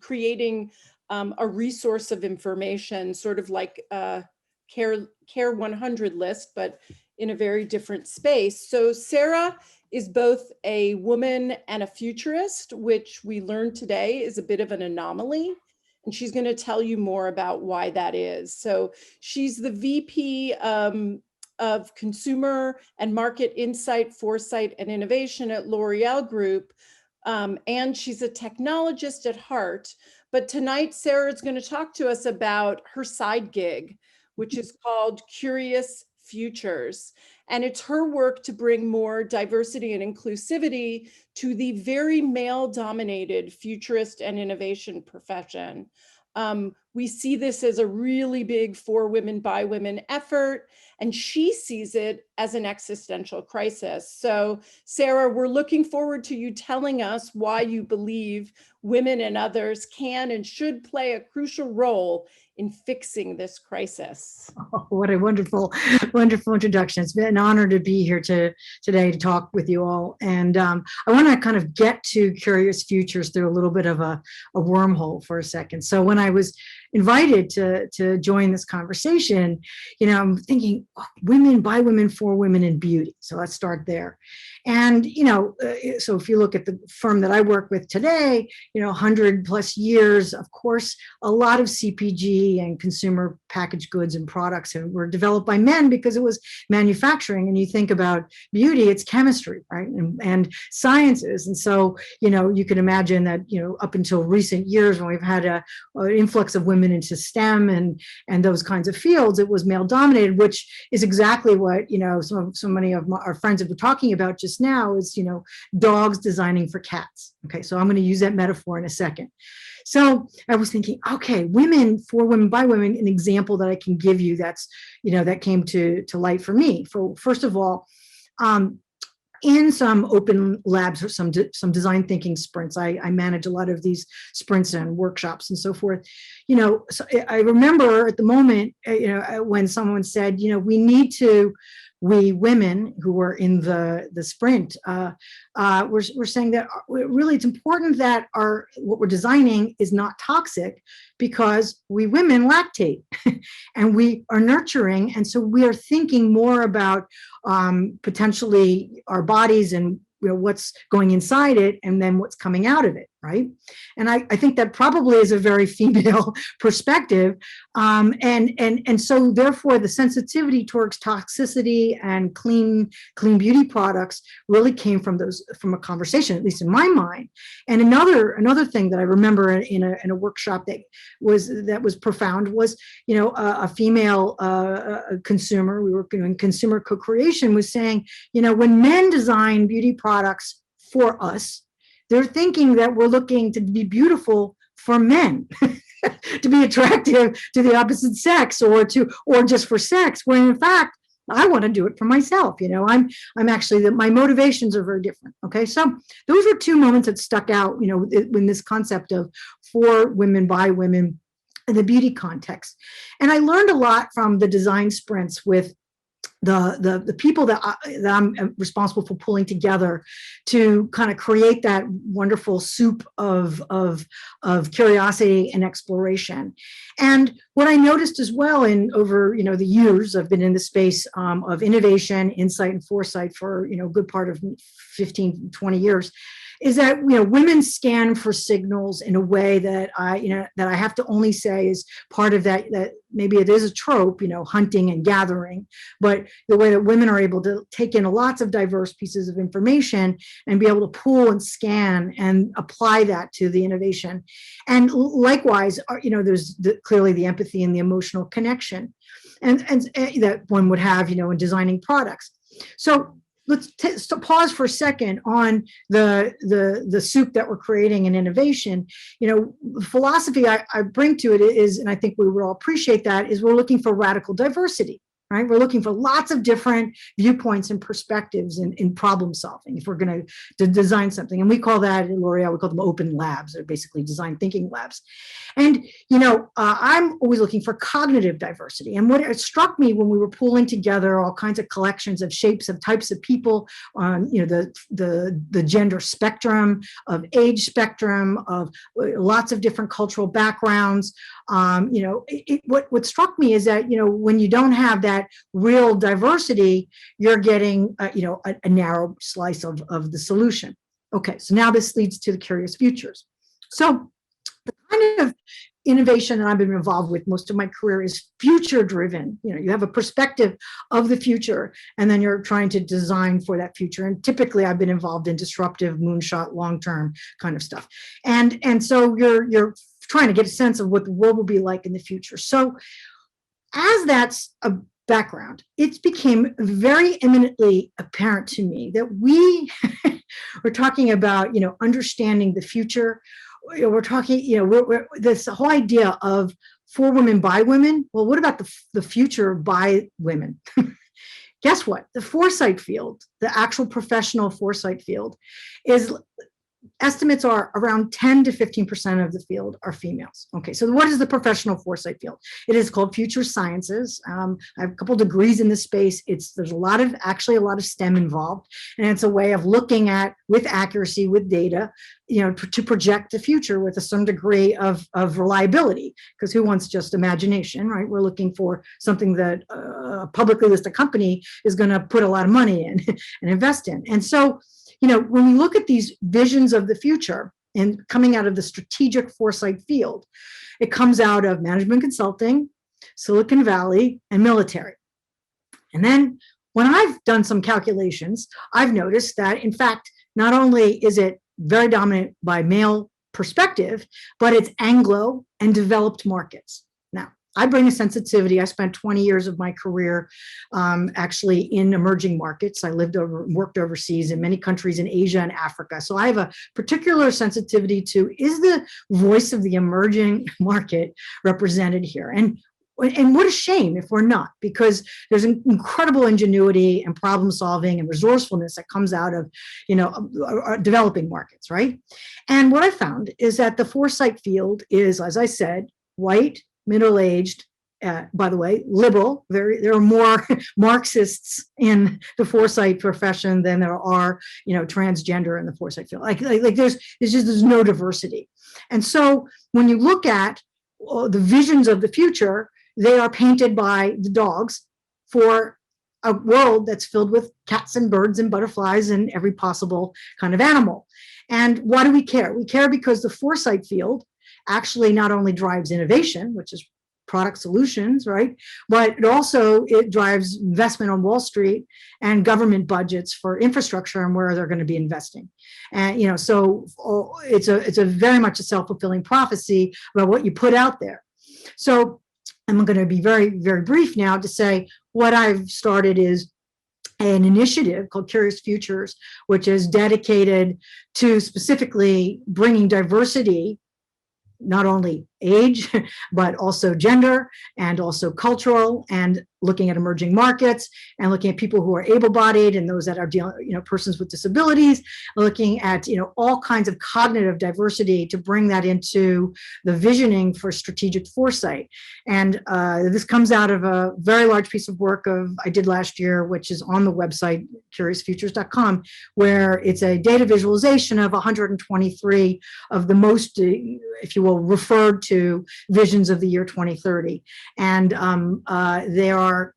creating a resource of information, sort of like a Care 100 list, but in a very different space. So Sarah is both a woman and a futurist, which we learned today is a bit of an anomaly. And she's going to tell you more about why that is. So she's the VP of Consumer and Market Insight, Foresight, and Innovation at L'Oreal Group. And she's a technologist at heart. But tonight, Sarah is going to talk to us about her side gig, which is called Curious Futures. And it's her work to bring more diversity and inclusivity to the very male-dominated futurist and innovation profession. We see this as a really big for women by women effort, and she sees it as an existential crisis. So Sarah, we're looking forward to you telling us why you believe women and others can and should play a crucial role in fixing this crisis. Oh, what a wonderful, wonderful introduction. It's been an honor to be here today to talk with you all. And I want to kind of get to Curious Futures through a little bit of a wormhole for a second. So when I was invited to join this conversation, I'm thinking women by women for women in beauty. So let's start there. And, so if you look at the firm that I work with today, 100 plus years, of course, a lot of CPG and consumer packaged goods and products were developed by men because it was manufacturing. And you think about beauty, it's chemistry, right? And sciences. And so, you can imagine that, up until recent years when we've had an influx of women into STEM and those kinds of fields, it was male dominated, which is exactly what, so many of our friends have been talking about just now is, dogs designing for cats. Okay, so I'm going to use that metaphor in a second. So I was thinking, okay, women for women by women, an example that I can give you that's, that came to light for me. First of all, in some open labs or some design thinking sprints, I manage a lot of these sprints and workshops and so forth. So I remember at the moment, when someone said, we women who were in the sprint, we're saying that really it's important that what we're designing is not toxic because we women lactate and we are nurturing. And so we are thinking more about potentially our bodies and what's going inside it and then what's coming out of it, right? And I think that probably is a very female perspective. And so therefore the sensitivity towards toxicity and clean beauty products really came from a conversation, at least in my mind. And another thing that I remember in a workshop that was profound was, a female consumer, we were doing consumer co-creation, was saying, when men design beauty products for us, they're thinking that we're looking to be beautiful for men, to be attractive to the opposite sex or just for sex, when in fact, I want to do it for myself. I'm actually, my motivations are very different. Okay. So those were two moments that stuck out, in this concept of for women by women in the beauty context. And I learned a lot from the design sprints with the people that I'm responsible for pulling together to kind of create that wonderful soup of curiosity and exploration. And what I noticed as well over the years I've been in the space of innovation, insight, and foresight for a good part of 15, 20 years, is that women scan for signals in a way that I have to only say is part of that maybe it is a trope, hunting and gathering, but the way that women are able to take in lots of diverse pieces of information and be able to pull and scan and apply that to the innovation. And likewise, there's clearly the empathy and the emotional connection and that one would have, in designing products. So let's pause for a second on the soup that we're creating in innovation. The philosophy I bring to it is, and I think we would all appreciate that, is we're looking for radical diversity. right? We're looking for lots of different viewpoints and perspectives in problem solving if we're going to design something. And we call that at L'Oreal, we call them open labs. They're basically design thinking labs. And, I'm always looking for cognitive diversity. And what it struck me when we were pulling together all kinds of collections of shapes of types of people on, the gender spectrum, of age spectrum, of lots of different cultural backgrounds. What struck me is that, when you don't have that real diversity, you're getting, a narrow slice of the solution. Okay, so now this leads to the curious futures. So the kind of innovation that I've been involved with most of my career is future driven. You have a perspective of the future, and then you're trying to design for that future. And typically I've been involved in disruptive, moonshot, long-term kind of stuff. And so you're trying to get a sense of what the world will be like in the future. So as that's a background, it became very eminently apparent to me that we were talking about, understanding the future. We're talking, this whole idea of for women, by women. Well, what about the future by women? Guess what? The foresight field, the actual professional foresight field, is estimates are around 10 to 15% of the field are females. Okay, so what is the professional foresight field? It is called future sciences. I have a couple degrees in this space. There's a lot of STEM involved, and it's a way of looking at, with accuracy, with data, to project the future with some degree of reliability, because who wants just imagination, right? We're looking for something that a publicly listed company is going to put a lot of money in and invest in. And so, when we look at these visions of the future and coming out of the strategic foresight field, it comes out of management consulting, Silicon Valley, and military. And then when I've done some calculations, I've noticed that, in fact, not only is it very dominant by male perspective, but it's Anglo and developed markets. Now, I bring a sensitivity. I spent 20 years of my career actually in emerging markets. I worked overseas in many countries in Asia and Africa. So I have a particular sensitivity to, is the voice of the emerging market represented here? And what a shame if we're not, because there's an incredible ingenuity and problem solving and resourcefulness that comes out of, developing markets, right? And what I found is that the foresight field is, as I said, white, middle-aged, by the way, liberal. There are more Marxists in the foresight profession than there are, transgender in the foresight field. Like there's no diversity. And so when you look at the visions of the future, they are painted by the dogs for a world that's filled with cats and birds and butterflies and every possible kind of animal. And why do we care? We care because the foresight field actually not only drives innovation, which is product solutions, right? But it drives investment on Wall Street and government budgets for infrastructure and where they're going to be investing. And, so it's a very much a self-fulfilling prophecy about what you put out there. So I'm going to be very, very brief now to say what I've started is an initiative called Curious Futures, which is dedicated to specifically bringing diversity, not only age, but also gender and also cultural, and looking at emerging markets and looking at people who are able-bodied and those that are dealing, persons with disabilities, looking at, all kinds of cognitive diversity to bring that into the visioning for strategic foresight. And this comes out of a very large piece of work I did last year, which is on the website, curiousfutures.com, where it's a data visualization of 123 of the most, if you will, referred to visions of the year 2030. And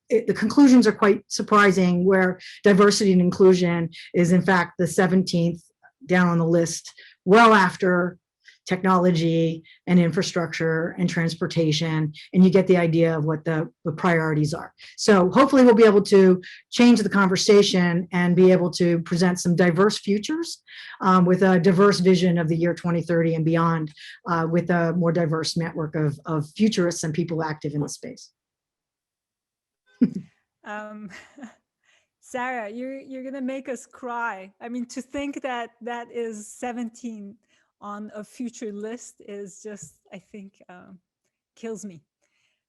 the conclusions are quite surprising, where diversity and inclusion is in fact the 17th down on the list, well after technology and infrastructure and transportation, and you get the idea of what the priorities are. So hopefully we'll be able to change the conversation and be able to present some diverse futures with a diverse vision of the year 2030 and beyond, with a more diverse network of futurists and people active in the space. Sarah, you're gonna make us cry. I mean, to think that that is 17 on a future list is just, I think, kills me.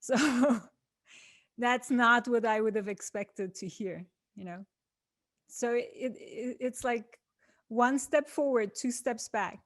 So that's not what I would have expected to hear, you know? So it's like one step forward, two steps back.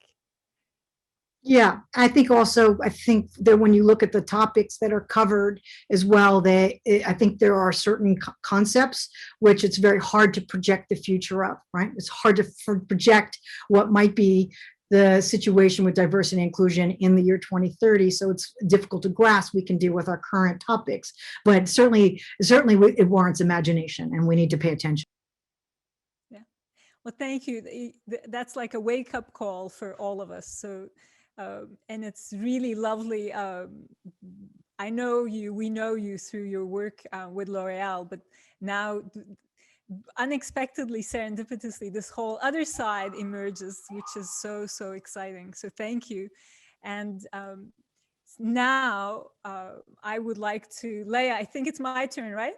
Yeah, I think that when you look at the topics that are covered as well, I think there are certain concepts which it's very hard to project the future of, right? It's hard to project what might be the situation with diversity and inclusion in the year 2030. So it's difficult to grasp. We can deal with our current topics, but certainly it warrants imagination, and we need to pay attention. Yeah, well, thank you. That's like a wake-up call for all of us. So. And it's really lovely. I know you, we know you through your work with L'Oreal, but now unexpectedly, serendipitously, this whole other side emerges, which is so, so exciting. So thank you. And now I would like to, Leah, I think it's my turn, right?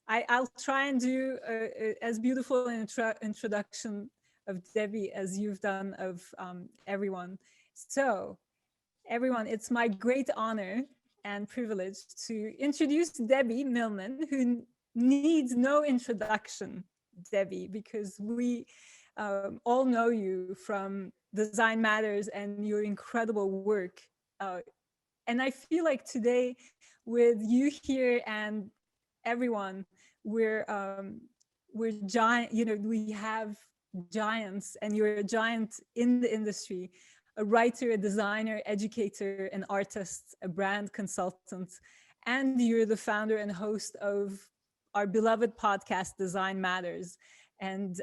I'll try and do as beautiful an introduction of Debbie as you've done of everyone. So, everyone, it's my great honor and privilege to introduce Debbie Millman, who needs no introduction, Debbie, because we all know you from Design Matters and your incredible work. And I feel like today, with you here and everyone, we're giant. You know, we have giants, and you're a giant in the industry. A writer, a designer, educator, an artist, a brand consultant, and you're the founder and host of our beloved podcast, Design Matters, and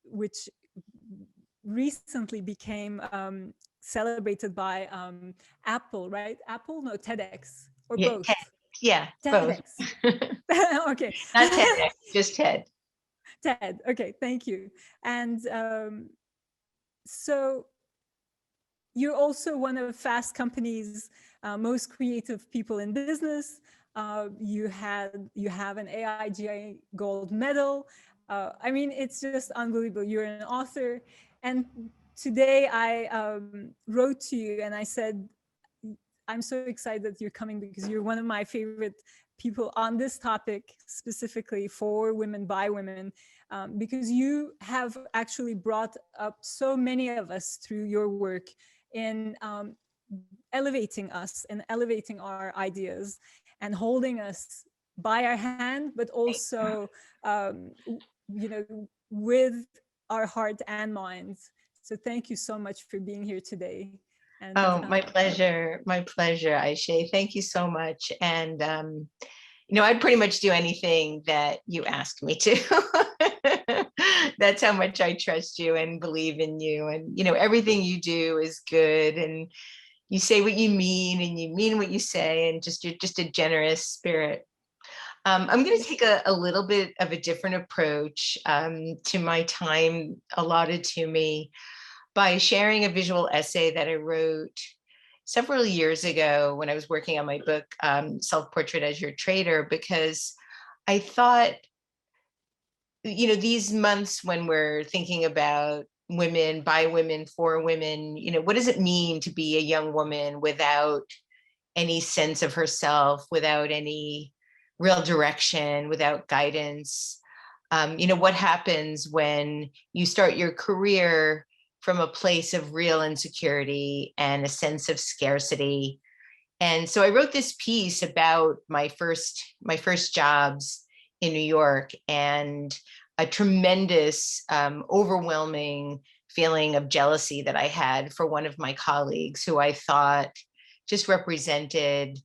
which recently became celebrated by Apple, right? Apple? No, TEDx, or Yeah, both? Yeah, TEDx. both. Okay. Not TEDx, just TED. TED, okay, thank you. And so, you're also one of Fast Company's most creative people in business. You have an AIGA gold medal. I mean, it's just unbelievable. You're an author. And today I wrote to you and I said, I'm so excited that you're coming because you're one of my favorite people on this topic, specifically for women, by women, because you have actually brought up so many of us through your work in elevating us and elevating our ideas and holding us by our hand, but also, you know, with our heart and mind. So thank you so much for being here today. And, oh, my pleasure, Aisha. Thank you so much. And, you know, I'd pretty much do anything that you ask me to. That's how much I trust you and believe in you. And, you know, everything you do is good. And you say what you mean and you mean what you say. And you're just a generous spirit. I'm going to take a little bit of a different approach to my time allotted to me by sharing a visual essay that I wrote several years ago when I was working on my book, Self-Portrait as Your Trader, because I thought, you know, these months when we're thinking about women, by women, for women, you know, what does it mean to be a young woman without any sense of herself, without any real direction, without guidance? You know, what happens when you start your career from a place of real insecurity and a sense of scarcity? And so I wrote this piece about my first jobs in New York and a tremendous, overwhelming feeling of jealousy that I had for one of my colleagues who I thought just represented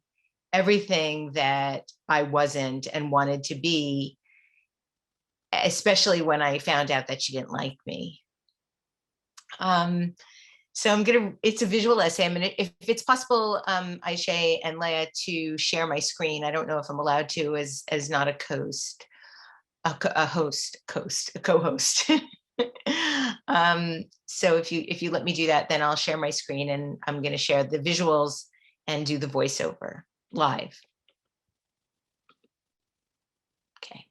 everything that I wasn't and wanted to be, especially when I found out that she didn't like me. So it's a visual essay. I'm gonna, if it's possible, Aisha and Leah, to share my screen. I don't know if I'm allowed to as not a co-host. So if you let me do that, then I'll share my screen and I'm gonna share the visuals and do the voiceover live. Okay.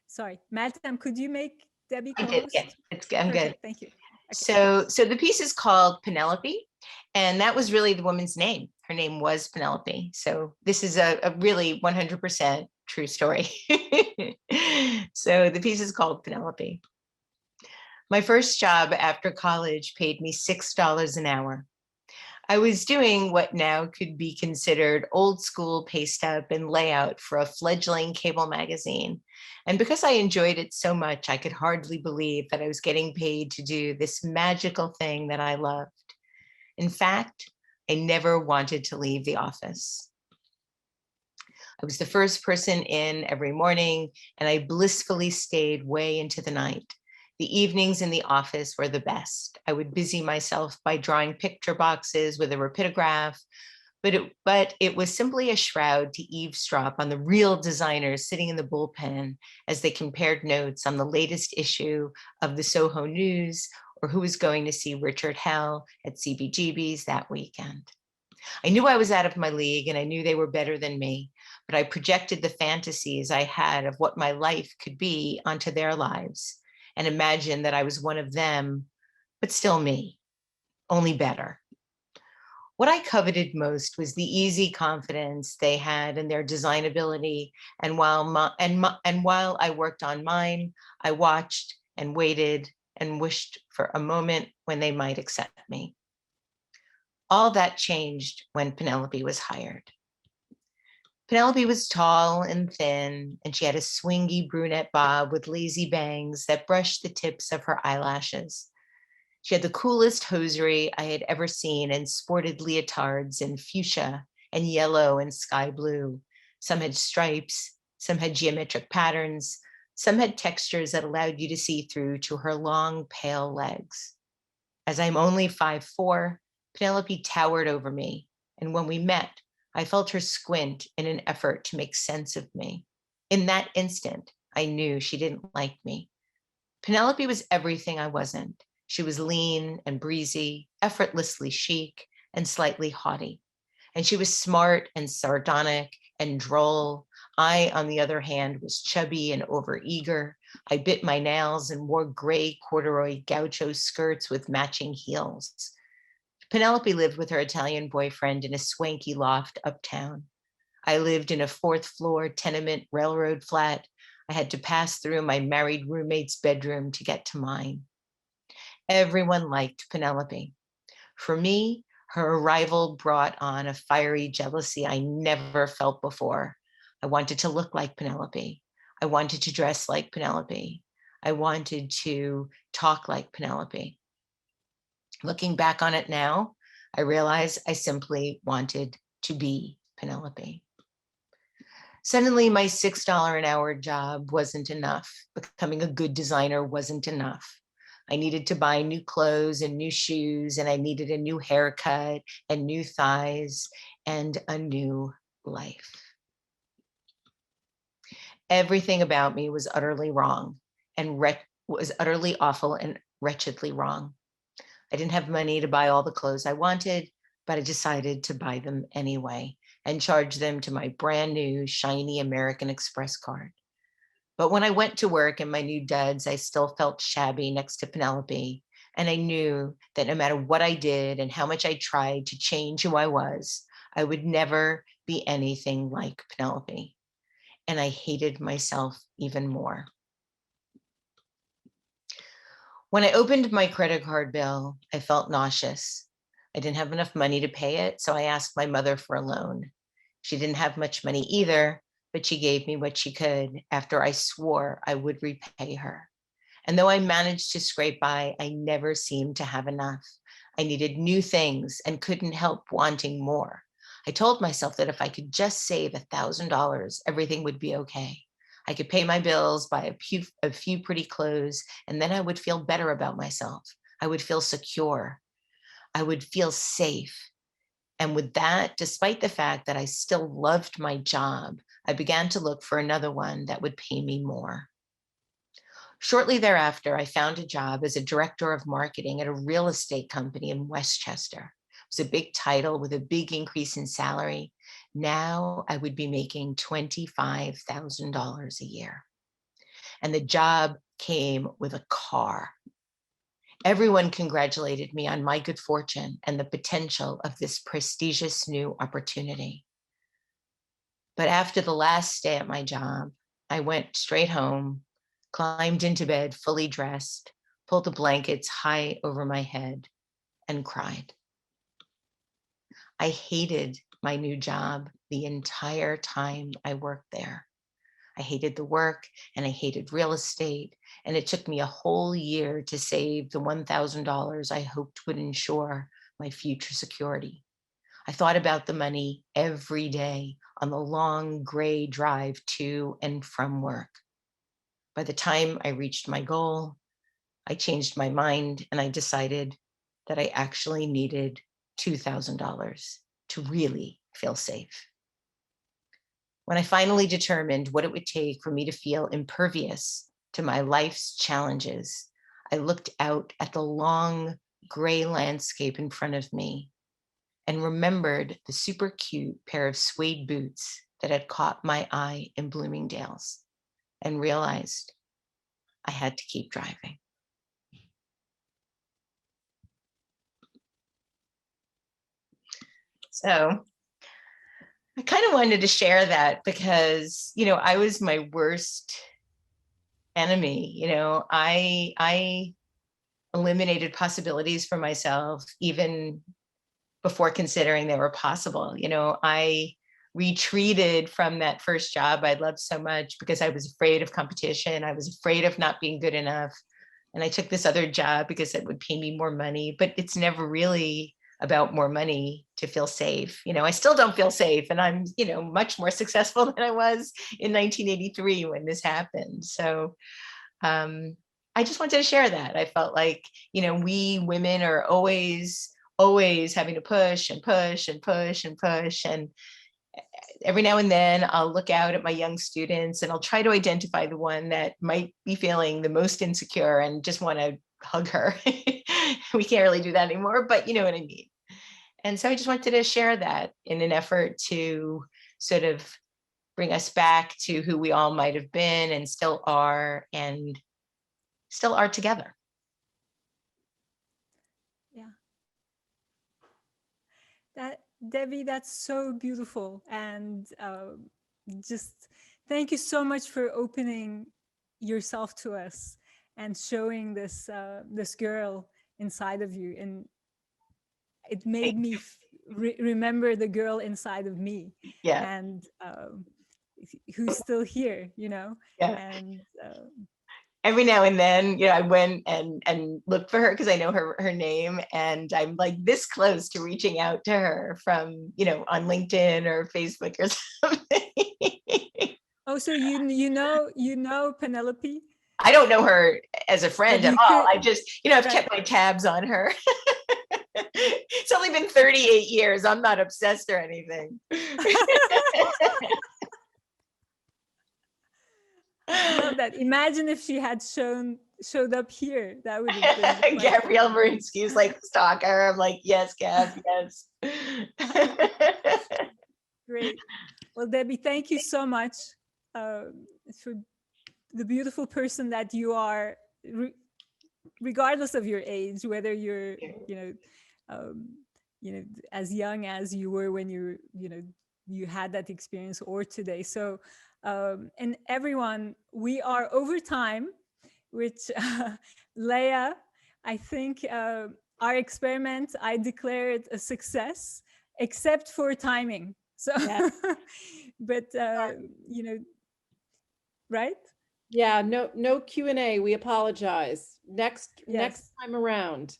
Sorry, Madam, could you make Debbie I co-host? did, yeah, I'm good. Thank you. Okay. So the piece is called Penelope, and that was really the woman's name. Her name was Penelope. So this is a really 100% true story. So the piece is called Penelope. My first job after college paid me $6 an hour. I was doing what now could be considered old school paste up and layout for a fledgling cable magazine. And because I enjoyed it so much, I could hardly believe that I was getting paid to do this magical thing that I loved. In fact, I never wanted to leave the office. I was the first person in every morning, and I blissfully stayed way into the night. The evenings in the office were the best. I would busy myself by drawing picture boxes with a rapidograph, but it was simply a shroud to eavesdrop on the real designers sitting in the bullpen as they compared notes on the latest issue of the Soho News or who was going to see Richard Hell at CBGB's that weekend. I knew I was out of my league and I knew they were better than me, but I projected the fantasies I had of what my life could be onto their lives and imagined that I was one of them, but still me, only better. What I coveted most was the easy confidence they had in their design ability. And while I worked on mine, I watched and waited and wished for a moment when they might accept me. All that changed when Penelope was hired. Penelope was tall and thin, and she had a swingy brunette bob with lazy bangs that brushed the tips of her eyelashes. She had the coolest hosiery I had ever seen and sported leotards in fuchsia and yellow and sky blue. Some had stripes, some had geometric patterns, some had textures that allowed you to see through to her long, pale legs. As I'm only 5'4", Penelope towered over me, and when we met, I felt her squint in an effort to make sense of me. In that instant, I knew she didn't like me. Penelope was everything I wasn't. She was lean and breezy, effortlessly chic, and slightly haughty. And she was smart and sardonic and droll. I, on the other hand, was chubby and overeager. I bit my nails and wore gray corduroy gaucho skirts with matching heels. Penelope lived with her Italian boyfriend in a swanky loft uptown. I lived in a 4th floor tenement railroad flat. I had to pass through my married roommate's bedroom to get to mine. Everyone liked Penelope. For me, her arrival brought on a fiery jealousy I never felt before. I wanted to look like Penelope. I wanted to dress like Penelope. I wanted to talk like Penelope. Looking back on it now, I realize I simply wanted to be Penelope. Suddenly, my $6 an hour job wasn't enough. Becoming a good designer wasn't enough. I needed to buy new clothes and new shoes, and I needed a new haircut and new thighs and a new life. Everything about me was utterly wrong and was utterly awful and wretchedly wrong. I didn't have money to buy all the clothes I wanted, but I decided to buy them anyway and charge them to my brand new shiny American Express card. But when I went to work in my new duds, I still felt shabby next to Penelope. And I knew that no matter what I did and how much I tried to change who I was, I would never be anything like Penelope. And I hated myself even more. When I opened my credit card bill, I felt nauseous. I didn't have enough money to pay it, so I asked my mother for a loan. She didn't have much money either, but she gave me what she could after I swore I would repay her. And though I managed to scrape by, I never seemed to have enough. I needed new things and couldn't help wanting more. I told myself that if I could just save $1,000, everything would be okay. I could pay my bills, buy a few pretty clothes, and then I would feel better about myself. I would feel secure. I would feel safe. And with that, despite the fact that I still loved my job, I began to look for another one that would pay me more. Shortly thereafter, I found a job as a director of marketing at a real estate company in Westchester. It was a big title with a big increase in salary. Now I would be making $25,000 a year. And the job came with a car. Everyone congratulated me on my good fortune and the potential of this prestigious new opportunity. But after the last day at my job, I went straight home, climbed into bed fully dressed, pulled the blankets high over my head, and cried. I hated my new job the entire time I worked there. I hated the work and I hated real estate. And it took me a whole year to save the $1,000 I hoped would ensure my future security. I thought about the money every day on the long gray drive to and from work. By the time I reached my goal, I changed my mind and I decided that I actually needed $2,000 to really feel safe. When I finally determined what it would take for me to feel impervious to my life's challenges, I looked out at the long gray landscape in front of me and remembered the super cute pair of suede boots that had caught my eye in Bloomingdale's and realized I had to keep driving. So I kind of wanted to share that because, I was my worst enemy. I eliminated possibilities for myself even before considering they were possible. I retreated from that first job I loved so much because I was afraid of competition. I was afraid of not being good enough. And I took this other job because it would pay me more money, but it's never really about more money to feel safe. I still don't feel safe, and I'm, much more successful than I was in 1983 when this happened. So I just wanted to share that. I felt like, we women are always having to push and push and push and push. And every now and then I'll look out at my young students and I'll try to identify the one that might be feeling the most insecure and just want to hug her. We can't really do that anymore, but you know what I mean. And so I just wanted to share that in an effort to sort of bring us back to who we all might have been and still are together. Yeah. Debbie, that's so beautiful. And just thank you so much for opening yourself to us and showing this this girl inside of you. And it made me remember the girl inside of me. Yeah. And who's still here, Yeah. And every now and then, I went and looked for her because I know her name, and I'm like this close to reaching out to her from, on LinkedIn or Facebook or something. Oh, so you know Penelope? I don't know her as a friend at all. I just, I've Right. kept my tabs on her. It's only been 38 years. I'm not obsessed or anything. I love that. Imagine if she had showed up here. That would have been Gabrielle Marinsky's like stalker. I'm like, yes, Gab, yes. Great. Well, Debbie, thank you so much for the beautiful person that you are, regardless of your age, whether you're, as young as you were when you had that experience or today. So, and everyone, we are over time, which Leah, I think our experiment, I declared a success, except for timing. So, yes. But, right? Yeah, no Q&A. We apologize. Next time around.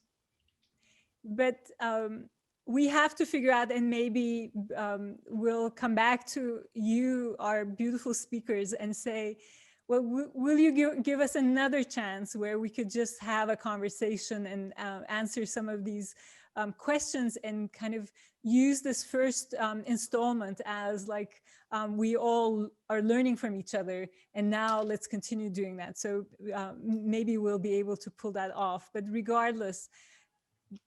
But we have to figure out, and maybe we'll come back to you, our beautiful speakers, and say, well, will you give us another chance where we could just have a conversation and answer some of these questions and kind of use this first installment as like we all are learning from each other, and now let's continue doing that. So maybe we'll be able to pull that off. But regardless,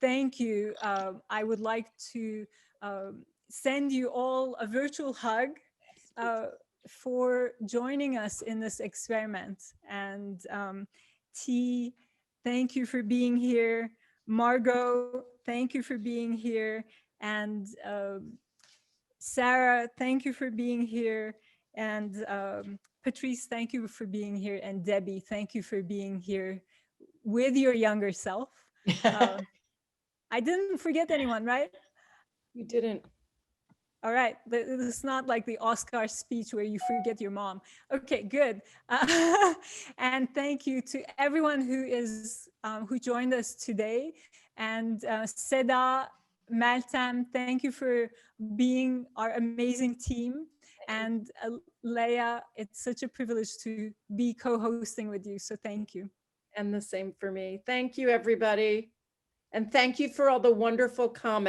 thank you. I would like to send you all a virtual hug for joining us in this experiment. And Ti, thank you for being here. Margo, thank you for being here. And Sarah, thank you for being here. And Patrice, thank you for being here. And Debbie, thank you for being here with your younger self. I didn't forget anyone, right? You didn't. All right, it's not like the Oscar speech where you forget your mom. Okay, good. And thank you to everyone who joined us today. And Seda, Maltam, thank you for being our amazing team. And Leia, it's such a privilege to be co-hosting with you. So thank you. And the same for me. Thank you, everybody. And thank you for all the wonderful comments.